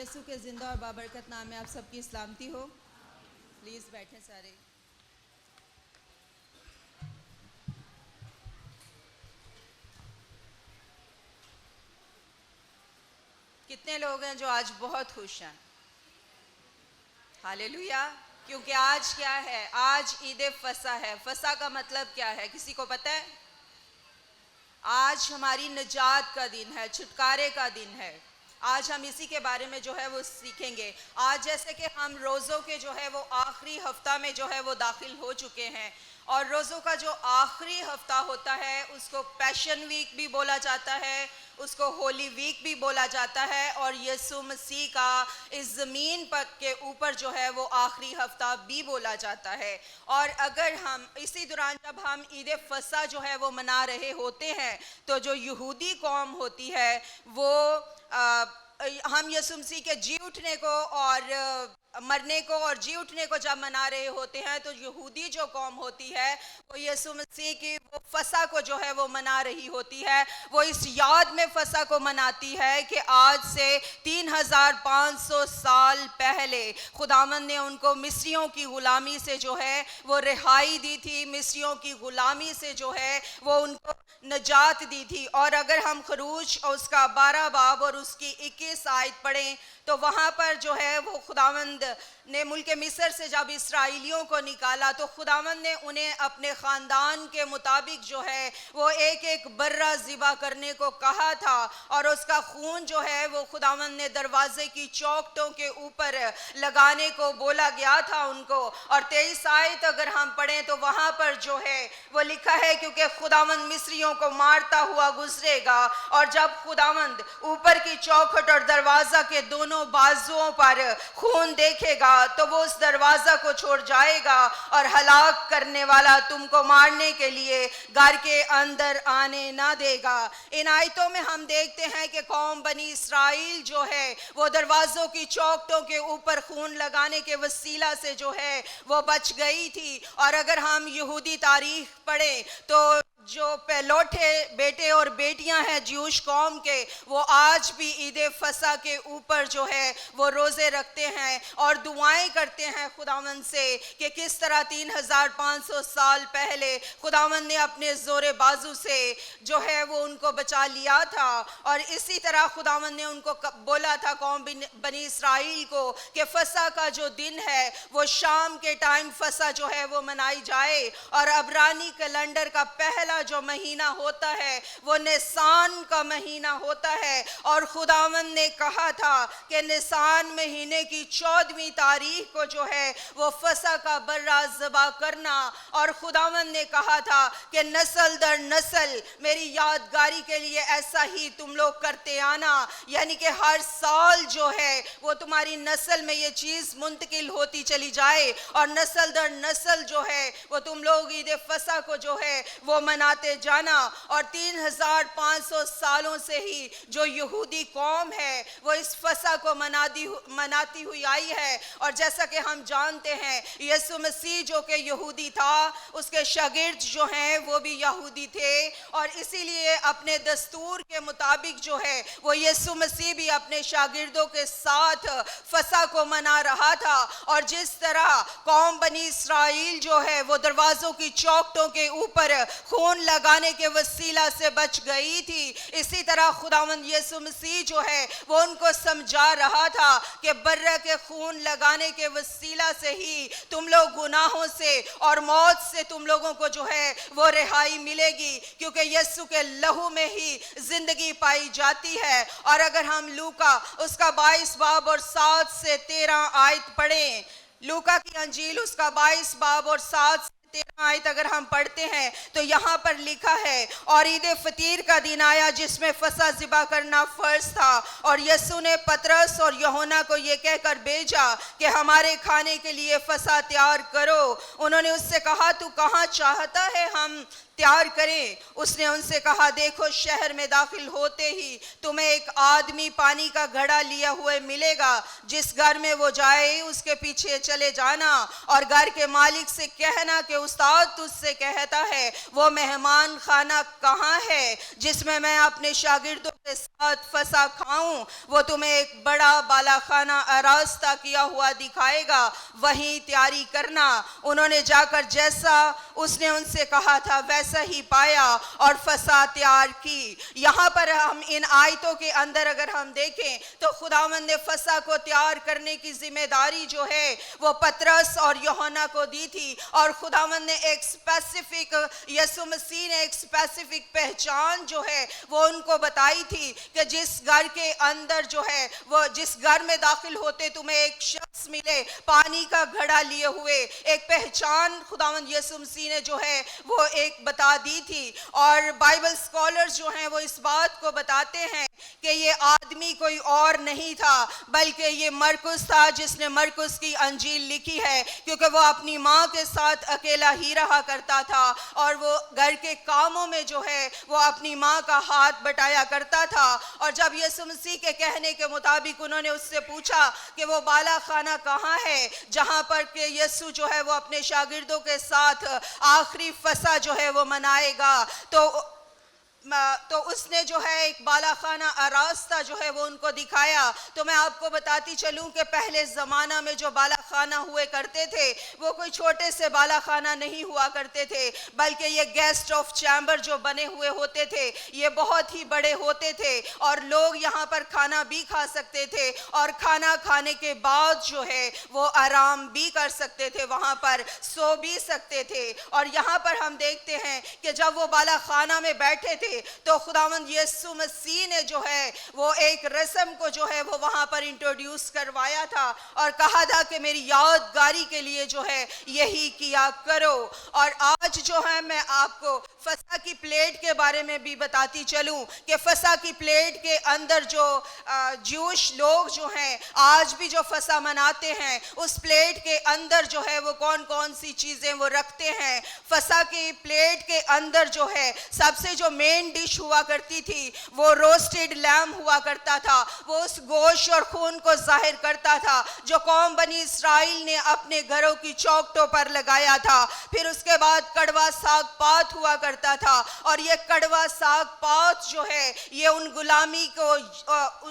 یسوع کے زندہ اور بابرکت نام میں آپ سب کی سلامتی ہو. پلیز بیٹھیں سارے. کتنے لوگ ہیں جو آج بہت خوش ہیں؟ ہالےلویا. کیونکہ آج کیا ہے؟ آج عید فصح ہے. فصح کا مطلب کیا ہے؟ کسی کو پتہ ہے؟ آج ہماری نجات کا دن ہے، چھٹکارے کا دن ہے. آج ہم اسی کے بارے میں جو ہے وہ سیکھیں گے. آج جیسے کہ ہم روزوں کے جو ہے وہ آخری ہفتہ میں جو ہے وہ داخل ہو چکے ہیں، اور روزوں کا جو آخری ہفتہ ہوتا ہے اس کو پیشن ویک بھی بولا جاتا ہے، اس کو ہولی ویک بھی بولا جاتا ہے، اور یسوع مسیح کا اس زمین پر کے اوپر جو ہے وہ آخری ہفتہ بھی بولا جاتا ہے. اور اگر ہم اسی دوران جب ہم عید فصح جو ہے وہ منا رہے ہوتے ہیں، تو جو یہودی قوم ہوتی ہے وہ ہم یسوع مسیح کے جی اٹھنے کو اور مرنے کو اور جی اٹھنے کو جب منا رہے ہوتے ہیں، تو یہودی جو قوم ہوتی ہے وہ یسوع مسیح کی وہ فصح کو جو ہے وہ منا رہی ہوتی ہے. وہ اس یاد میں فصح کو مناتی ہے کہ آج سے 3500 سال پہلے خداوند نے ان کو مصریوں کی غلامی سے جو ہے وہ رہائی دی تھی، مصریوں کی غلامی سے جو ہے وہ ان کو نجات دی تھی. اور اگر ہم خروج اس کا 12 باب اور اس کی 21 آیت پڑھیں تو وہاں پر جو ہے وہ خداوند نے ملک مصر سے جب اسرائیلیوں کو نکالا تو خداوند نے انہیں اپنے خاندان کے مطابق جو ہے وہ ایک ایک برہ ذبح کرنے کو کہا تھا، اور اس کا خون جو ہے وہ خداوند نے دروازے کی چوکھٹوں کے اوپر لگانے کو بولا گیا تھا ان کو. اور 23 آیت اگر ہم پڑھیں تو وہاں پر جو ہے وہ لکھا ہے کیونکہ خداوند مصریوں کو مارتا ہوا گزرے گا، اور جب خداوند اوپر کی چوکھٹ اور دروازہ کے دونوں بازوؤں پر خون دیکھے گا تو وہ اس دروازہ کو چھوڑ جائے گا، اور ہلاک کرنے والا تم کو مارنے کے لیے گھر کے اندر آنے نہ دے گا. ان آیتوں میں ہم دیکھتے ہیں کہ قوم بنی اسرائیل جو ہے وہ دروازوں کی چوکھٹوں کے اوپر خون لگانے کے وسیلہ سے جو ہے وہ بچ گئی تھی. اور اگر ہم یہودی تاریخ پڑھیں تو جو پہلوٹے بیٹے اور بیٹیاں ہیں جیوش قوم کے، وہ آج بھی عید فصح کے اوپر جو ہے وہ روزے رکھتے ہیں اور دعائیں کرتے ہیں خداوند سے کہ کس طرح 3500 سال پہلے خداوند نے اپنے زور بازو سے جو ہے وہ ان کو بچا لیا تھا. اور اسی طرح خداوند نے ان کو بولا تھا قوم بنی اسرائیل کو کہ فصح کا جو دن ہے وہ شام کے ٹائم فصح جو ہے وہ منائی جائے. اور عبرانی کیلنڈر کا پہلا جو مہینہ ہوتا ہے وہ نیسان کا مہینہ ہوتا ہے، اور خداوند نے کہا تھا کہ نیسان مہینے کی 14ویں تاریخ کو جو ہے وہ فصح کا برہ ذبح کرنا. اور خداوند نے کہا تھا کہ نسل در نسل میری یادگاری کے لیے ایسا ہی تم لوگ کرتے آنا، یعنی کہ ہر سال جو ہے وہ تمہاری نسل میں یہ چیز منتقل ہوتی چلی جائے، اور نسل در نسل جو ہے وہ تم لوگ عید فصح کو جو ہے وہ مناتے جانا. اور 3500 سالوں سے ہی جو یہودی قوم ہے وہ اس فصح کو مناتی ہوئی آئی ہے. اور جیسا کہ ہم جانتے ہیں یسوع مسیح جو کہ یہودی تھا، اس کے شاگرد جو ہیں وہ بھی یہودی تھے، اور اسی لیے اپنے دستور کے مطابق جو ہے وہ یسوع مسیح بھی اپنے شاگردوں کے ساتھ فصح کو منا رہا تھا. اور جس طرح قوم بنی اسرائیل جو ہے وہ دروازوں کی چوکھٹوں کے اوپر خون لگانے کے وسیلہ سے بچ گئی تھی، اسی طرح خداوند یسوع مسیح جو ہے وہ ان کو سمجھا رہا تھا کہ برہ کے خون لگانے کے وسیلہ سے ہی تم لوگ گناہوں سے اور موت سے تم لوگوں کو جو ہے وہ رہائی ملے گی، کیونکہ یسوع کے لہو میں ہی زندگی پائی جاتی ہے. اور اگر ہم لوکا اس کا 22 باب اور 7 سے 13 آیت پڑھیں، لوکا کی انجیل اس کا 22 باب اور 7 سے 13 آیت اگر ہم پڑھتے ہیں تو یہاں پر لکھا ہے، اور عید فطیر کا دن آیا جس میں فصح ذبح کرنا فرض تھا، اور یسوع نے پطرس اور یوحنا کو یہ کہہ کر بھیجا کہ ہمارے کھانے کے لیے فصح تیار کرو. انہوں نے اس سے کہا تو کہاں چاہتا ہے ہم تیار کریں۔ اس نے ان سے کہا دیکھو شہر میں داخل ہوتے ہی تمہیں ایک آدمی پانی کا گھڑا لیا ہوئے ملے گا، جس گھر میں وہ جائے اس کے پیچھے چلے جانا اور گھر کے مالک سے کہنا کہ استاد تجھ سے کہتا ہے وہ مہمان خانہ کہاں ہے جس میں میں اپنے شاگردوں کے ساتھ فسح کھاؤں، وہ تمہیں ایک بڑا بالا خانہ آراستہ کیا ہوا دکھائے گا، وہیں تیاری کرنا۔ انہوں نے جا کر جیسا اس نے ان سے کہا تھا ویسا ہی پایا اور فسح تیار کی۔ یہاں پر ہم ان آیتوں کے اندر اگر ہم دیکھیں تو خداوند نے فسح کو تیار کرنے کی ذمہ داری جو ہے وہ پطرس اور یوحنا کو دی تھی، اور خداوند نے ایک اسپیسیفک، یسوع مسیح نے ایک اسپیسیفک پہچان جو ہے وہ ان کو بتائی تھی کہ جس گھر کے اندر جو ہے وہ جس گھر میں داخل ہوتے تمہیں ایک شخص ملے پانی کا گھڑا لیے ہوئے، ایک پہچان خداوند یسوع مسیح نے جو ہے وہ ایک بتا دی تھی۔ اور بائبل اسکالرز جو ہیں وہ اس بات کو بتاتے ہیں کہ یہ آدمی کوئی اور نہیں تھا بلکہ یہ مرکز تھا جس نے مرکز کی انجیل لکھی ہے، کیونکہ وہ اپنی ماں کے ساتھ اکیلا ہی رہا کرتا تھا اور وہ گھر کے کاموں میں جو ہے وہ اپنی ماں کا ہاتھ بٹایا کرتا تھا۔ اور جب یسوع مسیح کے کہنے کے مطابق انہوں نے اس سے پوچھا کہ وہ بالا خانہ کہاں ہے جہاں پر کہ یسوع جو ہے وہ اپنے شاگردوں کے ساتھ آخری فسح جو ہے وہ منائے گا، تو اس نے جو ہے ایک بالا خانہ آراستہ جو ہے وہ ان کو دکھایا۔ تو میں آپ کو بتاتی چلوں کہ پہلے زمانہ میں جو بالا خانہ ہوئے کرتے تھے وہ کوئی چھوٹے سے بالا خانہ نہیں ہوا کرتے تھے، بلکہ یہ گیسٹ آف چیمبر جو بنے ہوئے ہوتے تھے یہ بہت ہی بڑے ہوتے تھے، اور لوگ یہاں پر کھانا بھی کھا سکتے تھے اور کھانا کھانے کے بعد جو ہے وہ آرام بھی کر سکتے تھے، وہاں پر سو بھی سکتے تھے۔ اور یہاں پر ہم دیکھتے ہیں کہ جب وہ بالا خانہ میں بیٹھے تھے تو خداوند یسوع مسیح نے جو ہے وہ ایک رسم کو جو ہے وہ وہاں پر انٹروڈیوس کروایا تھا اور کہا تھا کہ میری یادگاری کے لیے جو ہے یہی کیا کرو۔ اور آج جو ہے میں آپ کو فسح کی پلیٹ کے بارے میں بھی بتاتی چلوں کہ فسح کی پلیٹ کے اندر جو جوش لوگ جو ہیں آج بھی جو فسح مناتے ہیں اس پلیٹ کے اندر جو ہے وہ کون کون سی چیزیں وہ رکھتے ہیں۔ فسح کی پلیٹ کے اندر جو ہے سب سے جو مین ڈش ہوا کرتی تھی وہ روسٹڈ لیم ہوا کرتا تھا، وہ اس گوشت اور خون کو ظاہر کرتا تھا جو قوم بنی اسرائیل نے اپنے گھروں کی چوکٹوں پر لگایا تھا۔ پھر اس کے بعد کڑوا ساگ پات ہوا کرتا تھا، اور یہ کڑوا ساگ پات جو ہے یہ ان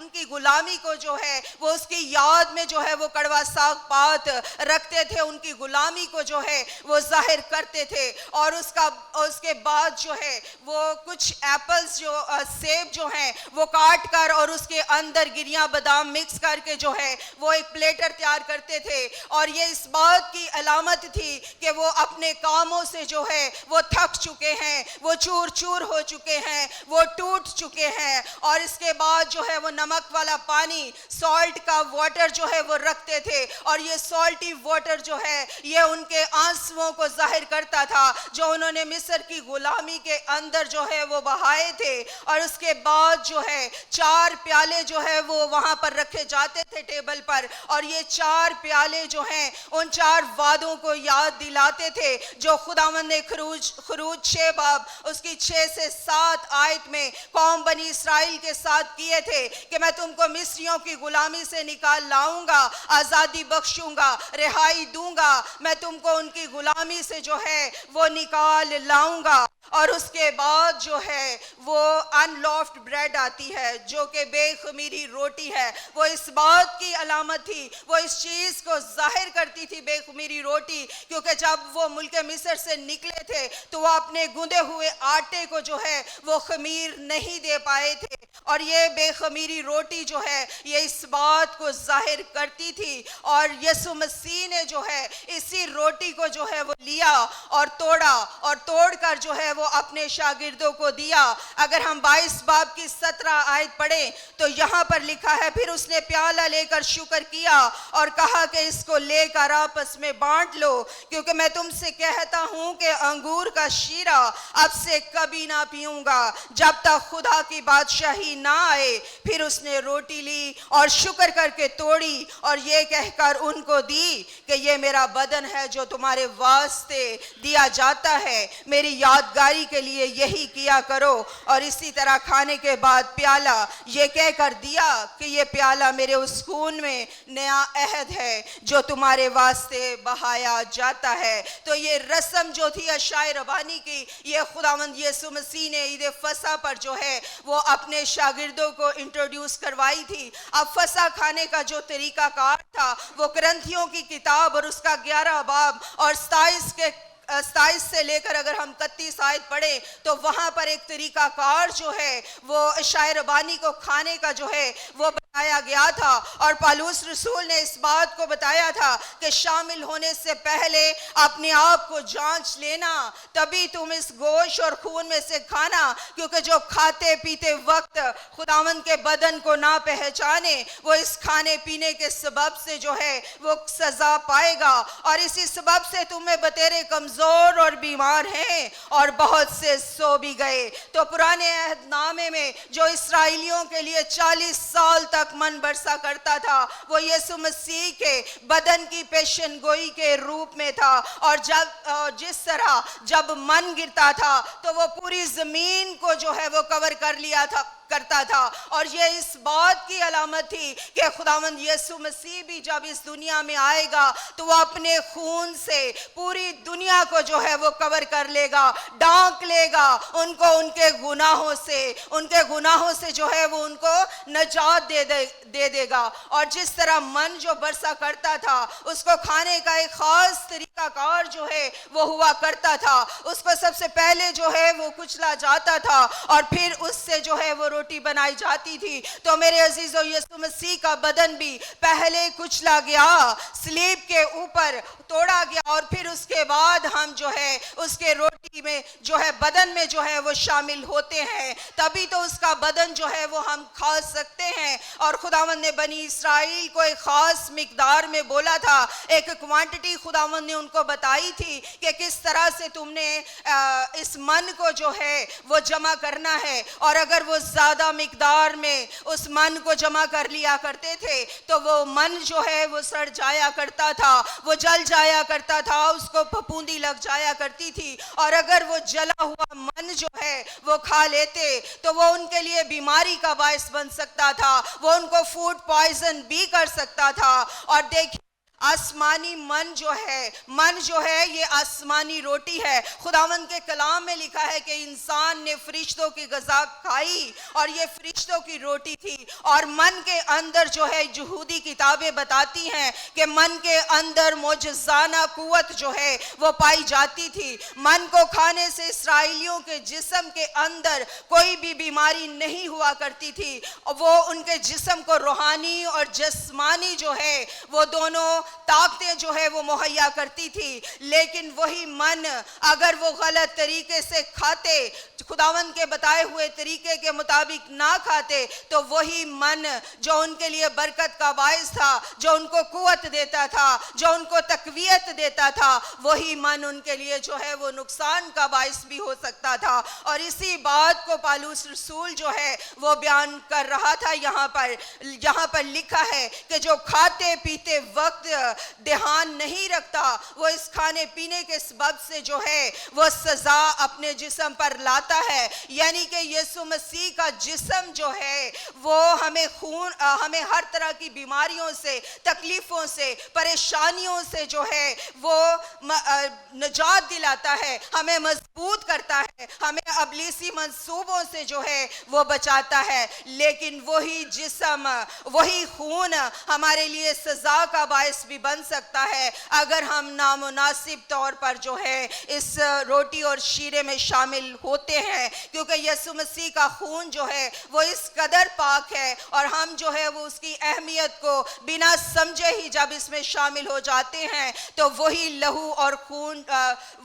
کی غلامی کو جو ہے وہ اس کی یاد میں جو ہے وہ کڑوا ساگ پات رکھتے تھے، ان کی غلامی کو جو ہے وہ ظاہر کرتے تھے۔ اور اس کے بعد جو ہے وہ کچھ ایپلز جو سیب جو ہیں وہ کاٹ کر اور اس کے اندر گریاں بادام مکس کر کے جو ہے وہ ایک پلیٹر تیار کرتے تھے، اور یہ اس بات کی علامت تھی کہ وہ اپنے کاموں سے جو ہے وہ تھک چکے ہیں، وہ چور چور ہو چکے ہیں، وہ ٹوٹ چکے ہیں۔ اور اس کے بعد جو ہے وہ نمک والا پانی، سالٹ کا واٹر جو ہے وہ رکھتے تھے، اور یہ سالٹی واٹر جو ہے یہ ان کے آنسوؤں کو ظاہر کرتا تھا جو انہوں نے مصر کی غلامی کے اندر جو ہے وہ بہائے تھے۔ اور اس کے بعد جو ہے 4 پیالے جو ہے وہ وہاں پر رکھے جاتے تھے ٹیبل پر، اور یہ 4 پیالے جو ہیں ان 4 وعدوں کو یاد دلاتے تھے جو خداوند نے خروج 6 باب اس کی 6 سے 7 آیت میں قوم بنی اسرائیل کے ساتھ کیے تھے کہ میں تم کو مصریوں کی غلامی سے نکال لاؤں گا، آزادی بخشوں گا، رہائی دوں گا، میں تم کو ان کی غلامی سے جو ہے وہ نکال لاؤں گا۔ اور اس کے بعد جو ہے وہ انلافڈ بریڈ آتی ہے جو کہ بے خمیری روٹی ہے، وہ اس بات کی علامت تھی، وہ اس چیز کو ظاہر کرتی تھی بے خمیری روٹی، کیونکہ جب وہ ملک مصر سے نکلے تھے تو وہ اپنے گوندے ہوئے آٹے کو جو ہے وہ خمیر نہیں دے پائے تھے، اور یہ بے خمیری روٹی جو ہے یہ اس بات کو ظاہر کرتی تھی۔ اور یسوع مسیح نے جو ہے اسی روٹی کو جو ہے وہ لیا اور توڑا، اور توڑ کر جو ہے وہ اپنے شاگردوں کو دیا۔ اگر ہم 22 باب کی 17 آیت پڑھیں تو یہاں پر لکھا ہے پھر اس نے پیالہ لے کر شکر کیا اور کہا کہ اس کو لے کر آپس میں بانٹ لو، کیونکہ میں تم سے کہتا ہوں کہ انگور کا شیرہ اب سے کبھی نہ پیوں گا جب تک خدا کی بادشاہی ہی نہ آئے۔ پھر اس نے روٹی لی اور شکر کر کے توڑی اور یہ کہہ کر ان کو دی کہ یہ میرا بدن ہے جو تمہارے واسطے دیا جاتا ہے، میری یادگاری کے لیے یہی کیا کرو۔ اور اسی طرح کھانے کے بعد پیالہ یہ کہہ کر دیا کہ یہ پیالہ میرے اس خون میں نیا عہد ہے جو تمہارے واسطے بہایا جاتا ہے۔ تو یہ رسم جو تھی عشائے ربانی کی، یہ خداوند یسوع مسیح نے عید فصح پر جو ہے وہ اپنے شاگردوں کو انٹروڈیوس کروائی تھی۔ اب فصح کھانے کا جو طریقہ کار تھا وہ کرنتھیوں کی کتاب اور اس کا 11 باب اور 27 سے لے کر اگر ہم 31 آیت پڑھیں تو وہاں پر ایک طریقہ کار جو ہے وہ عشائے ربانی کو کھانے کا جو ہے وہ بتایا گیا تھا۔ اور پالوس رسول نے اس بات کو بتایا تھا کہ شامل ہونے سے پہلے اپنے آپ کو جانچ لینا، تبھی تم اس گوشت اور خون میں سے کھانا، کیونکہ جو کھاتے پیتے وقت خداوند کے بدن کو نہ پہچانے وہ اس کھانے پینے کے سبب سے جو ہے وہ سزا پائے گا۔ اور اسی سبب سے تمہیں بتیرے کمزور اور بیمار ہیں اور بہت سے سو بھی گئے۔ تو پرانے عہد نامے میں جو اسرائیلیوں کے لیے 40 سال تک من برسا کرتا تھا وہ یسوع مسیح کے بدن کی پیشن گوئی کے روپ میں تھا۔ اور جس طرح جب من گرتا تھا تو وہ پوری زمین کو جو ہے وہ کور کر لیا کرتا تھا، اور یہ اس بات کی علامت تھی کہ خداوند یسوع مسیح بھی جب اس دنیا میں آئے گا تو وہ اپنے خون سے پوری دنیا کو جو ہے وہ کور کر لے گا، ڈانک لے گا ان کو ان کے گناہوں سے جو ہے وہ ان کو نجات دے دے گا۔ اور جس طرح من جو برسا کرتا تھا اس کو کھانے کا ایک خاص طریقہ کار جو ہے وہ ہوا کرتا تھا، اس کو سب سے پہلے جو ہے وہ کچلا جاتا تھا اور پھر اس سے جو ہے وہ روٹی بنائی جاتی تھی۔ تو میرے عزیزو، یسوع مسیح کا بدن بھی پہلے کچلا گیا، صلیب کے اوپر توڑا گیا، اور پھر اس کے بعد ہم جو ہے اس کے روٹی میں جو ہے بدن میں جو ہے وہ شامل ہوتے ہیں، تبھی تو اس کا بدن جو ہے وہ ہم کھا سکتے ہیں۔ اور خداوند نے بنی اسرائیل کو ایک خاص مقدار میں بولا تھا، ایک کوانٹٹی خداوند نے ان کو بتائی تھی کہ کس طرح سے تم نے اس من کو جو ہے وہ جمع کرنا ہے، اور اگر وہ زیادہ مقدار میں اس من کو جمع کر لیا کرتے تھے تو وہ من جو ہے وہ سڑ جایا کرتا تھا، وہ جل جایا کرتا تھا، اس کو پھپھوندی لگ جایا کرتی تھی، اور اگر وہ جلا ہوا من جو ہے وہ کھا لیتے تو وہ ان کے لیے بیماری کا باعث بن سکتا تھا، وہ ان کو فوڈ پوائزن بھی کر سکتا تھا۔ اور دیکھیں آسمانی من جو ہے یہ آسمانی روٹی ہے۔ خداوند کے کلام میں لکھا ہے کہ انسان نے فرشتوں کی غذا کھائی اور یہ فرشتوں کی روٹی تھی، اور من کے اندر جو ہے یہودی کتابیں بتاتی ہیں کہ من کے اندر معجزانہ قوت جو ہے وہ پائی جاتی تھی۔ من کو کھانے سے اسرائیلیوں کے جسم کے اندر کوئی بھی بیماری نہیں ہوا کرتی تھی، وہ ان کے جسم کو روحانی اور جسمانی جو ہے وہ دونوں طاقتیں جو ہے وہ مہیا کرتی تھی۔ لیکن وہی من اگر وہ غلط طریقے سے کھاتے، خداوند کے بتائے ہوئے طریقے کے مطابق نہ کھاتے، تو وہی من جو ان کے لیے برکت کا باعث تھا، جو ان کو قوت دیتا تھا، جو ان کو تقویت دیتا تھا، وہی من ان کے لیے جو ہے وہ نقصان کا باعث بھی ہو سکتا تھا۔ اور اسی بات کو پالوس رسول جو ہے وہ بیان کر رہا تھا۔ یہاں پر لکھا ہے کہ جو کھاتے پیتے وقت دھیان نہیں رکھتا وہ اس کھانے پینے کے سبب سے جو ہے وہ سزا اپنے جسم پر لاتا ہے۔ یعنی کہ یسوع مسیح کا جسم جو ہے وہ ہمیں ہر طرح کی بیماریوں سے، تکلیفوں سے، پریشانیوں سے جو ہے وہ نجات دلاتا ہے، ہمیں مضبوط کرتا ہے، ہمیں ابلیسی منصوبوں سے جو ہے وہ بچاتا ہے۔ لیکن وہی جسم، وہی خون ہمارے لیے سزا کا باعث بھی بن سکتا ہے اگر ہم نامناسب طور پر جو ہے اس روٹی اور شیرے میں شامل ہوتے ہیں، کیونکہ یسوع مسیح کا خون جو ہے وہ اس قدر پاک ہے، اور ہم جو ہے وہ اس کی اہمیت کو بنا سمجھے ہی جب اس میں شامل ہو جاتے ہیں تو وہی لہو اور خون،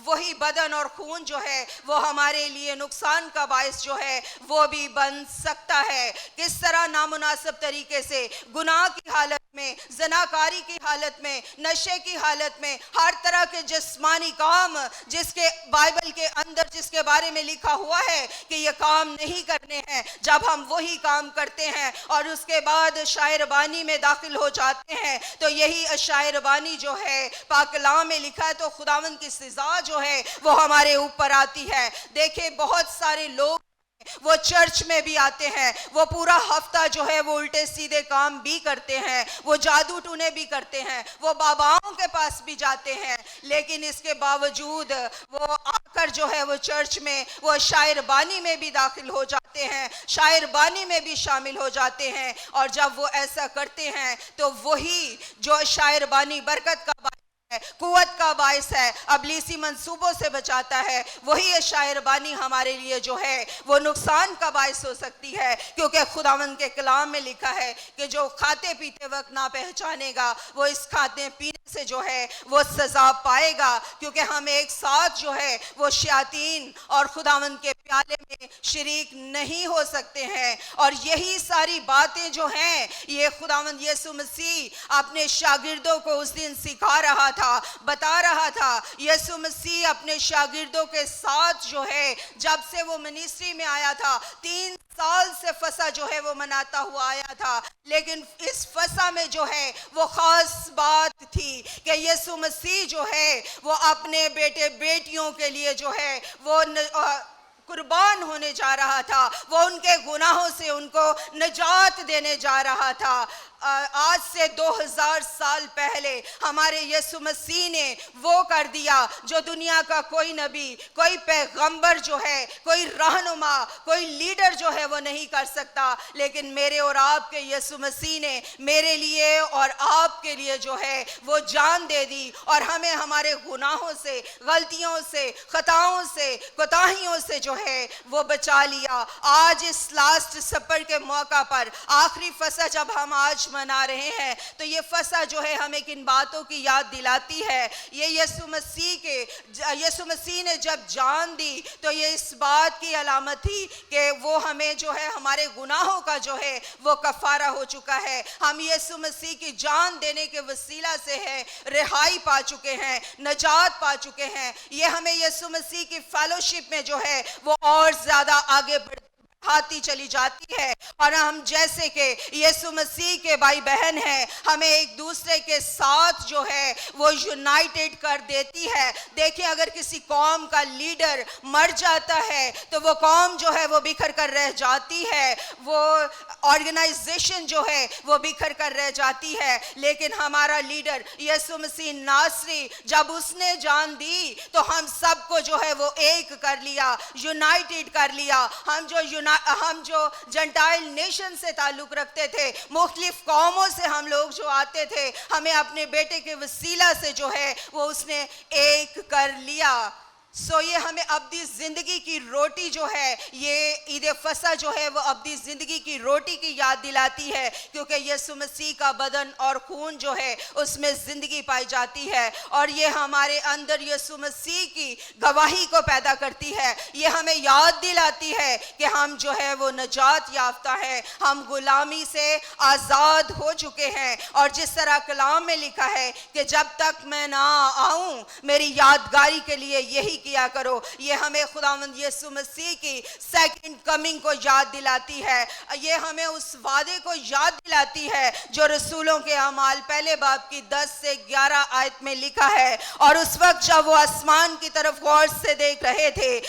وہی بدن اور خون جو ہے وہ ہمارے لیے نقصان کا باعث جو ہے وہ بھی بن سکتا ہے۔ کس طرح نامناسب طریقے سے گناہ کی حالت میں, زناکاری کی حالت میں, نشے کی حالت میں, ہر طرح کے جسمانی کام جس کے بائبل کے اندر جس کے بارے میں لکھا ہوا ہے کہ یہ کام نہیں کرنے ہیں, جب ہم وہی کام کرتے ہیں اور اس کے بعد شاعر بانی میں داخل ہو جاتے ہیں تو یہی شاعر بانی جو ہے پاک کلام میں لکھا ہے تو خداوند کی سزا جو ہے وہ ہمارے اوپر آتی ہے. دیکھیں بہت سارے لوگ وہ چرچ میں بھی آتے ہیں, وہ پورا ہفتہ جو ہے وہ الٹے سیدھے کام بھی کرتے ہیں, وہ جادو ٹونے بھی کرتے ہیں, وہ باباؤں کے پاس بھی جاتے ہیں, لیکن اس کے باوجود وہ آ کر جو ہے وہ چرچ میں وہ شاعر بانی میں بھی داخل ہو جاتے ہیں, شاعر بانی میں بھی شامل ہو جاتے ہیں. اور جب وہ ایسا کرتے ہیں تو وہی جو شاعر بانی برکت کا قوت کا باعث ہے, ابلیسی منصوبوں سے بچاتا ہے, وہی شاعر بانی ہمارے لیے جو ہے وہ نقصان کا باعث ہو سکتی ہے, کیونکہ خداوند کے کلام میں لکھا ہے کہ جو کھاتے پیتے وقت نہ پہچانے گا وہ اس کھاتے پینے سے جو ہے وہ سزا پائے گا, کیونکہ ہم ایک ساتھ جو ہے وہ شیاطین اور خداوند کے پیالے میں شریک نہیں ہو سکتے ہیں. اور یہی ساری باتیں جو ہیں یہ خداوند یسوع مسیح اپنے شاگردوں کو اس دن سکھا رہا تھا, بتا رہا تھا. یسوع مسیح اپنے شاگردوں کے ساتھ جو ہے جب سے وہ منیسٹری میں آیا تھا 3 سال سے فسح جو ہے وہ مناتا ہوا آیا تھا, لیکن اس فسح میں جو ہے وہ خاص بات تھی کہ یسوع مسیح جو ہے وہ اپنے بیٹے بیٹیوں کے لیے جو ہے وہ قربان ہونے جا رہا تھا, وہ ان کے گناہوں سے ان کو نجات دینے جا رہا تھا. آج سے 2000 سال پہلے ہمارے یسوع مسیح نے وہ کر دیا جو دنیا کا کوئی نبی, کوئی پیغمبر جو ہے, کوئی رہنما, کوئی لیڈر جو ہے وہ نہیں کر سکتا, لیکن میرے اور آپ کے یسوع مسیح نے میرے لیے اور آپ کے لیے جو ہے وہ جان دے دی اور ہمیں ہمارے گناہوں سے, غلطیوں سے, خطاؤں سے, کوتاہیوں سے جو ہے وہ بچا لیا. آج اس لاسٹ سپر کے موقع پر آخری فسح جب ہم آج منا رہے ہیں تو یہ فسح جو ہے ہمیں کن باتوں کی یاد دلاتی ہے. یہ یسوع مسیح نے جب جان دی تو یہ اس بات کی علامت تھی کہ وہ ہمیں جو ہے ہمارے گناہوں کا جو ہے وہ کفارہ ہو چکا ہے. ہم یسوع مسیح کی جان دینے کے وسیلہ سے ہے رہائی پا چکے ہیں, نجات پا چکے ہیں. یہ ہمیں یسوع مسیح کی فیلوشپ میں جو ہے وہ اور زیادہ آگے بڑھاتی چلی جاتی ہے, اور ہم جیسے کہ یسوع مسیح کے بھائی بہن ہیں ہمیں ایک دوسرے کے ساتھ جو ہے وہ یونائٹڈ کر دیتی ہے. دیکھیں اگر کسی قوم کا لیڈر مر جاتا ہے تو وہ قوم جو ہے وہ بکھر کر رہ جاتی ہے, وہ آرگنائزیشن جو ہے وہ بکھر کر رہ جاتی ہے, لیکن ہمارا لیڈر یسوع مسیح ناصری جب اس نے جان دی تو ہم سب کو جو ہے وہ ایک کر لیا, یونائٹڈ کر لیا. ہم جو جنٹائل نیشن سے تعلق رکھتے تھے, مختلف قوموں سے ہم لوگ جو آتے تھے, ہمیں اپنے بیٹے کے وسیلہ سے جو ہے وہ اس نے ایک کر لیا. یہ ہمیں ابدی زندگی کی روٹی جو ہے, یہ عید فسح جو ہے وہ ابدی زندگی کی روٹی کی یاد دلاتی ہے, کیونکہ یسوع مسیح کا بدن اور خون جو ہے اس میں زندگی پائی جاتی ہے, اور یہ ہمارے اندر یسوع مسیح کی گواہی کو پیدا کرتی ہے. یہ ہمیں یاد دلاتی ہے کہ ہم جو ہے وہ نجات یافتہ ہیں, ہم غلامی سے آزاد ہو چکے ہیں. اور جس طرح کلام میں لکھا ہے کہ جب تک میں نہ آؤں میری یادگاری کے لیے یہی کیا کرو, یہ ہمیں خداوند یسوع مسیح کی سیکنڈ کمنگ کو یاد دلاتی ہے. یہ ہمیں اس وعدے کو یاد دلاتی ہے جو رسولوں کے اعمال پہلے باب کی 10 سے 11 آیت میں لکھا ہے. اور اس وقت جب وہ آسمان کی طرف غور سے دیکھ رہے تھے,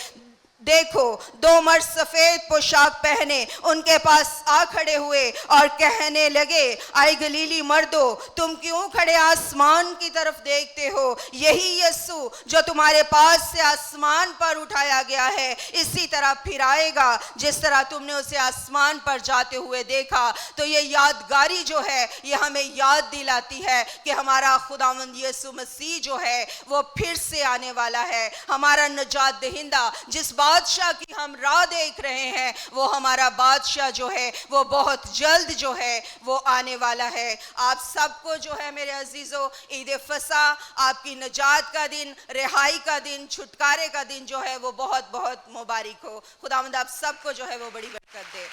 دیکھو 2 مرد سفید پوشاک پہنے ان کے پاس آ کھڑے ہوئے اور کہنے لگے, اے گلیلی مردو, تم کیوں کھڑے آسمان کی طرف دیکھتے ہو؟ یہی یسوع جو تمہارے پاس سے آسمان پر اٹھایا گیا ہے اسی طرح پھر آئے گا جس طرح تم نے اسے آسمان پر جاتے ہوئے دیکھا. تو یہ یادگاری جو ہے یہ ہمیں یاد دلاتی ہے کہ ہمارا خداوند یسوع مسیح جو ہے وہ پھر سے آنے والا ہے. ہمارا نجات دہندہ جس بادشاہ کی ہم راہ دیکھ رہے ہیں وہ ہمارا بادشاہ جو ہے وہ بہت جلد جو ہے وہ آنے والا ہے. آپ سب کو جو ہے میرے عزیزو عید فسح, آپ کی نجات کا دن, رہائی کا دن, چھٹکارے کا دن جو ہے وہ بہت بہت مبارک ہو. خداوند آپ سب کو جو ہے وہ بڑی برکت دے.